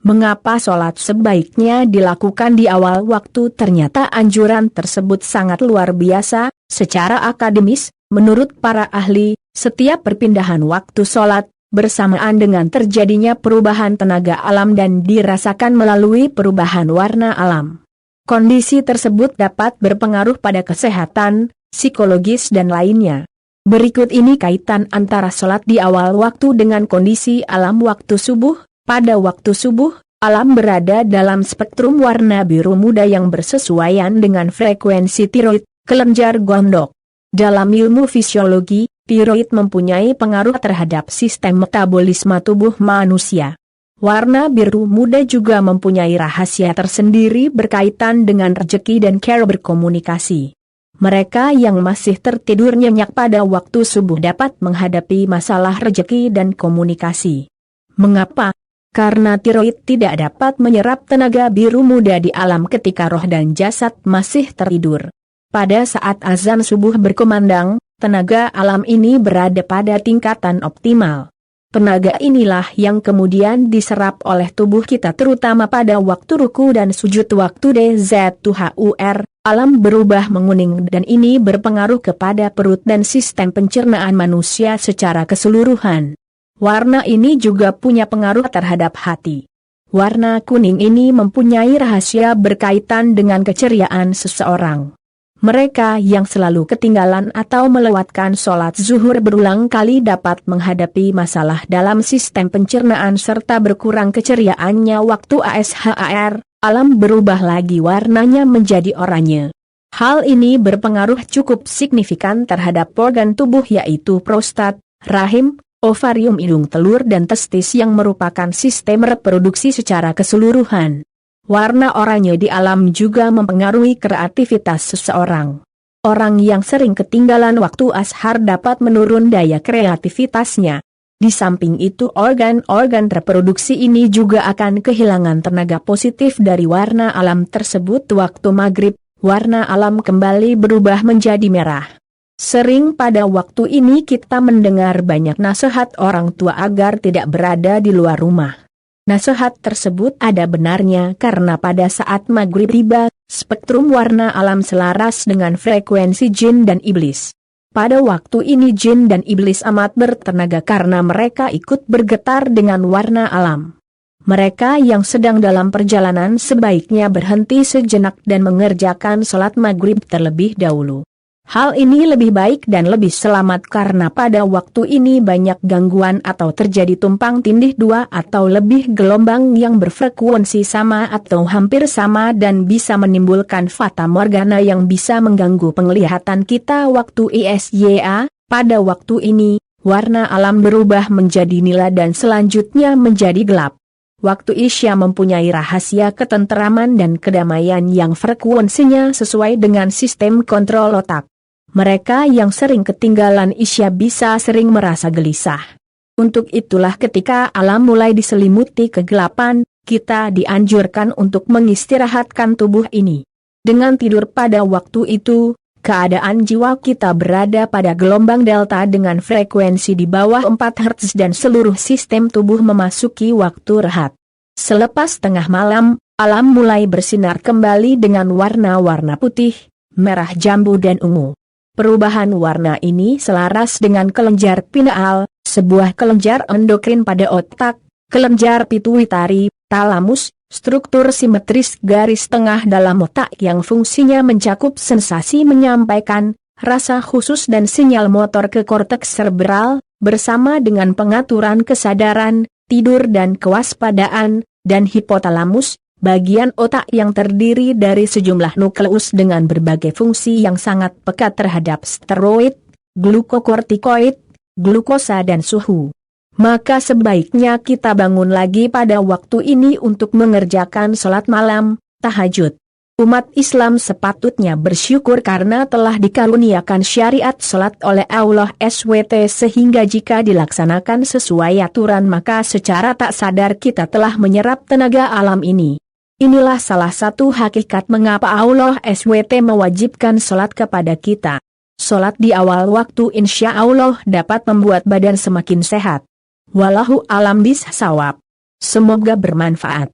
Mengapa sholat sebaiknya dilakukan di awal waktu? Ternyata anjuran tersebut sangat luar biasa. Secara akademis, menurut para ahli, setiap perpindahan waktu sholat bersamaan dengan terjadinya perubahan tenaga alam dan dirasakan melalui perubahan warna alam. Kondisi tersebut dapat berpengaruh pada kesehatan, psikologis dan lainnya. Berikut ini kaitan antara sholat di awal waktu dengan kondisi alam waktu subuh. Pada waktu subuh, alam berada dalam spektrum warna biru muda yang bersesuaian dengan frekuensi tiroid, kelenjar gondok. Dalam ilmu fisiologi, tiroid mempunyai pengaruh terhadap sistem metabolisme tubuh manusia. Warna biru muda juga mempunyai rahasia tersendiri berkaitan dengan rezeki dan cara berkomunikasi. Mereka yang masih tertidur nyenyak pada waktu subuh dapat menghadapi masalah rezeki dan komunikasi. Mengapa? Karena tiroid tidak dapat menyerap tenaga biru muda di alam ketika roh dan jasad masih tertidur. Pada saat azan subuh berkumandang, tenaga alam ini berada pada tingkatan optimal. Tenaga inilah yang kemudian diserap oleh tubuh kita terutama pada waktu ruku dan sujud. Waktu DZHUR, alam berubah menguning dan ini berpengaruh kepada perut dan sistem pencernaan manusia secara keseluruhan. Warna ini juga punya pengaruh terhadap hati. Warna kuning ini mempunyai rahasia berkaitan dengan keceriaan seseorang. Mereka yang selalu ketinggalan atau melewatkan sholat zuhur berulang kali dapat menghadapi masalah dalam sistem pencernaan serta berkurang keceriaannya. Waktu ASHAR, alam berubah lagi warnanya menjadi oranye. Hal ini berpengaruh cukup signifikan terhadap organ tubuh yaitu prostat, rahim, ovarium, hidung, telur dan testis yang merupakan sistem reproduksi secara keseluruhan. Warna oranye di alam juga mempengaruhi kreativitas seseorang. Orang yang sering ketinggalan waktu ashar dapat menurun daya kreativitasnya. Di samping itu organ-organ reproduksi ini juga akan kehilangan tenaga positif dari warna alam tersebut. Waktu maghrib, warna alam kembali berubah menjadi merah. Sering pada waktu ini kita mendengar banyak nasihat orang tua agar tidak berada di luar rumah. Nasihat tersebut ada benarnya karena pada saat maghrib tiba, spektrum warna alam selaras dengan frekuensi jin dan iblis. Pada waktu ini jin dan iblis amat bertenaga karena mereka ikut bergetar dengan warna alam. Mereka yang sedang dalam perjalanan sebaiknya berhenti sejenak dan mengerjakan sholat maghrib terlebih dahulu. Hal ini lebih baik dan lebih selamat karena pada waktu ini banyak gangguan atau terjadi tumpang tindih dua atau lebih gelombang yang berfrekuensi sama atau hampir sama dan bisa menimbulkan fata morgana yang bisa mengganggu penglihatan kita. Waktu ISYA, pada waktu ini, warna alam berubah menjadi nila dan selanjutnya menjadi gelap. Waktu Isya mempunyai rahasia ketenteraman dan kedamaian yang frekuensinya sesuai dengan sistem kontrol otak. Mereka yang sering ketinggalan Isya bisa sering merasa gelisah. Untuk itulah ketika alam mulai diselimuti kegelapan, kita dianjurkan untuk mengistirahatkan tubuh ini. Dengan tidur pada waktu itu, keadaan jiwa kita berada pada gelombang delta dengan frekuensi di bawah 4 Hz dan seluruh sistem tubuh memasuki waktu rehat. Selepas tengah malam, alam mulai bersinar kembali dengan warna-warna putih, merah jambu dan ungu. Perubahan warna ini selaras dengan kelenjar pineal, sebuah kelenjar endokrin pada otak, kelenjar pituitari, talamus, struktur simetris garis tengah dalam otak yang fungsinya mencakup sensasi menyampaikan, rasa khusus dan sinyal motor ke korteks cerebral, bersama dengan pengaturan kesadaran, tidur dan kewaspadaan, dan hipotalamus, bagian otak yang terdiri dari sejumlah nukleus dengan berbagai fungsi yang sangat peka terhadap steroid, glukokortikoid, glukosa dan suhu. Maka sebaiknya kita bangun lagi pada waktu ini untuk mengerjakan sholat malam, tahajud. Umat Islam sepatutnya bersyukur karena telah dikaruniakan syariat sholat oleh Allah SWT sehingga jika dilaksanakan sesuai aturan maka secara tak sadar kita telah menyerap tenaga alam ini. Inilah salah satu hakikat mengapa Allah SWT mewajibkan sholat kepada kita. Sholat di awal waktu insya Allah dapat membuat badan semakin sehat. Wallahu a'lam bishawab. Semoga bermanfaat.